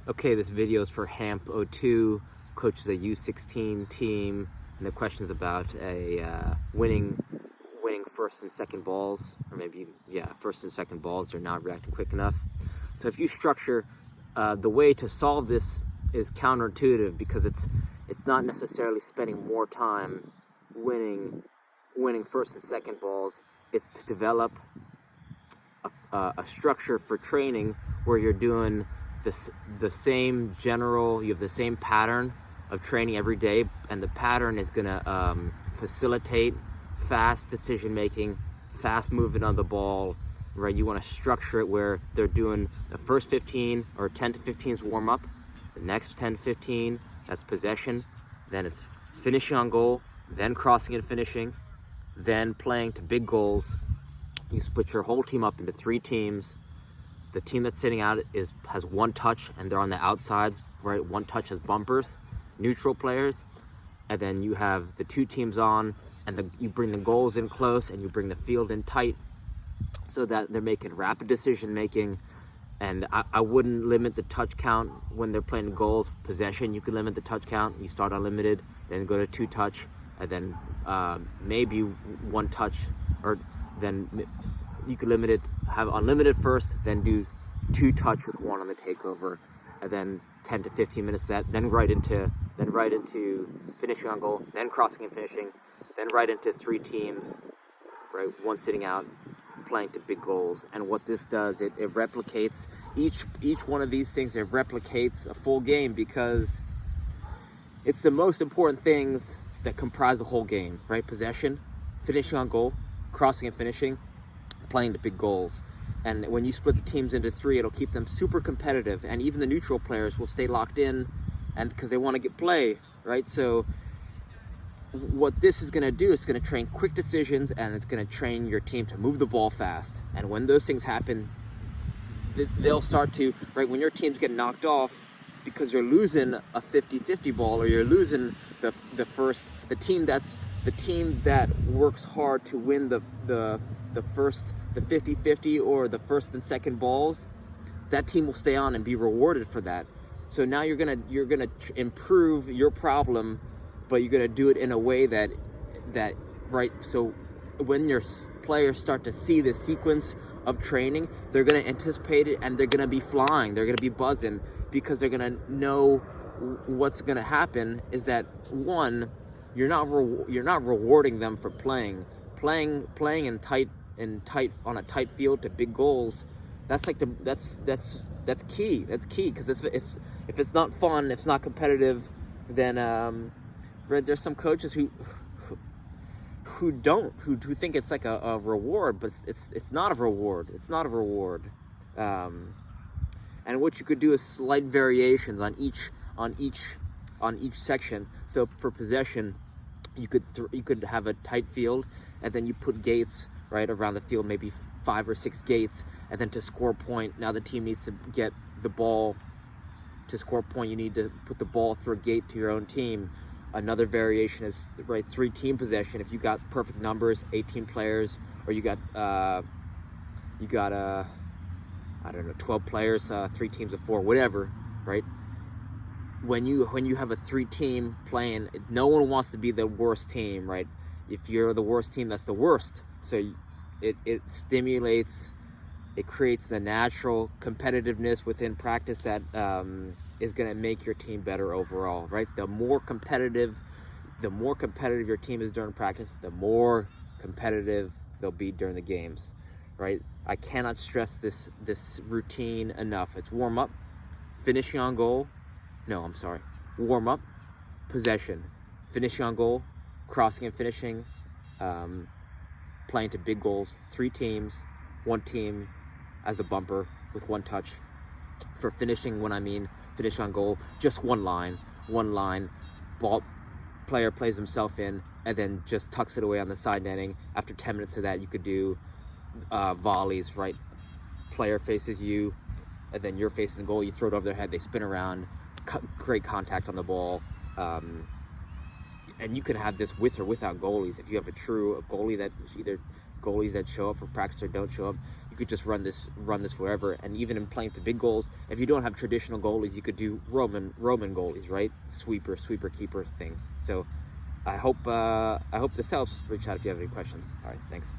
Okay, this video is for Hamp 02, coaches a U-16 team, and the question's about a winning first and second balls, or maybe, first and second balls. They're not reacting quick enough. So if you structure, the way to solve this is counterintuitive, because it's not necessarily spending more time winning first and second balls. It's to develop a structure for training where you're doing the same general, you have the same pattern of training every day, and the pattern is going to facilitate fast decision making, fast movement on the ball, right? You want to structure it where they're doing the first 15 or 10 to 15 is warm up, the next 10 to 15, that's possession, then it's finishing on goal, then crossing and finishing, then playing to big goals. You split your whole team up into 3 teams. The team that's sitting out has one touch, and they're on the outsides, right? One touch as bumpers, neutral players. And then you have the 2 teams on, and you bring the goals in close, and you bring the field in tight, so that they're making rapid decision making. And I wouldn't limit the touch count when they're playing goals. Possession, you can limit the touch count. You start unlimited, then go to 2 touch, and then maybe 1 touch, or then you could limit it, have unlimited first, then do 2 touch with 1 on the takeover, and then 10 to 15 minutes of that, then right into finishing on goal, then crossing and finishing, then right into 3 teams, right? 1 sitting out, playing to big goals. And what this does, it replicates each one of these things. It replicates a full game, because it's the most important things that comprise the whole game, right? Possession, finishing on goal, crossing and finishing, playing to big goals. And when you split the teams into 3, it'll keep them super competitive, and even the neutral players will stay locked in, and because they want to get play, right? So what this is going to do is going to train quick decisions, and it's going to train your team to move the ball fast. And when those things happen, they'll start to, right, when your teams get knocked off because you're losing a 50-50 ball, or you're losing the team that works hard to win the 50-50 or the first and second balls, that team will stay on and be rewarded for that. So now you're gonna improve your problem, but you're gonna do it in a way that right. So when your players start to see the sequence of training, they're gonna anticipate it, and they're gonna be flying. They're gonna be buzzing, because they're gonna know what's gonna happen is that, one, you're not rewarding them for playing in tight on a tight field to big goals. That's key. That's key, because if it's not fun, if it's not competitive, then there's some coaches who think it's like a reward, but it's not a reward. It's not a reward. And what you could do is slight variations on each section. So for possession, you could have a tight field, and then you put gates right around the field, maybe 5 or 6 gates, and then to score a point, now the team needs to get the ball. To score a point, you need to put the ball through a gate to your own team. Another variation is, right, 3 team possession. If you got perfect numbers, 18 players, or you got 12 players, 3 teams of 4, whatever, right? When you have a 3 team playing, no one wants to be the worst team, right? If you're the worst team, that's the worst. So it stimulates, it creates the natural competitiveness within practice that is going to make your team better overall, right? The more competitive your team is during practice, the more competitive they'll be during the games, right? I cannot stress this routine enough. It's warm up, finishing on goal. Warm up, possession, finishing on goal, crossing and finishing, playing to big goals, 3 teams, 1 team as a bumper with 1 touch. For finishing, when I mean finish on goal, just one line, ball player plays himself in, and then just tucks it away on the side netting. After 10 minutes of that, you could do volleys, right? Player faces you, and then you're facing the goal, you throw it over their head, they spin around, great contact on the ball. and you can have this with or without goalies. If you have a goalie that either goalies that show up for practice or don't show up, you could just run this wherever. And even in playing to big goals, if you don't have traditional goalies, you could do Roman goalies, right? Sweeper, keeper things. So I hope this helps. Reach out if you have any questions. All right, thanks.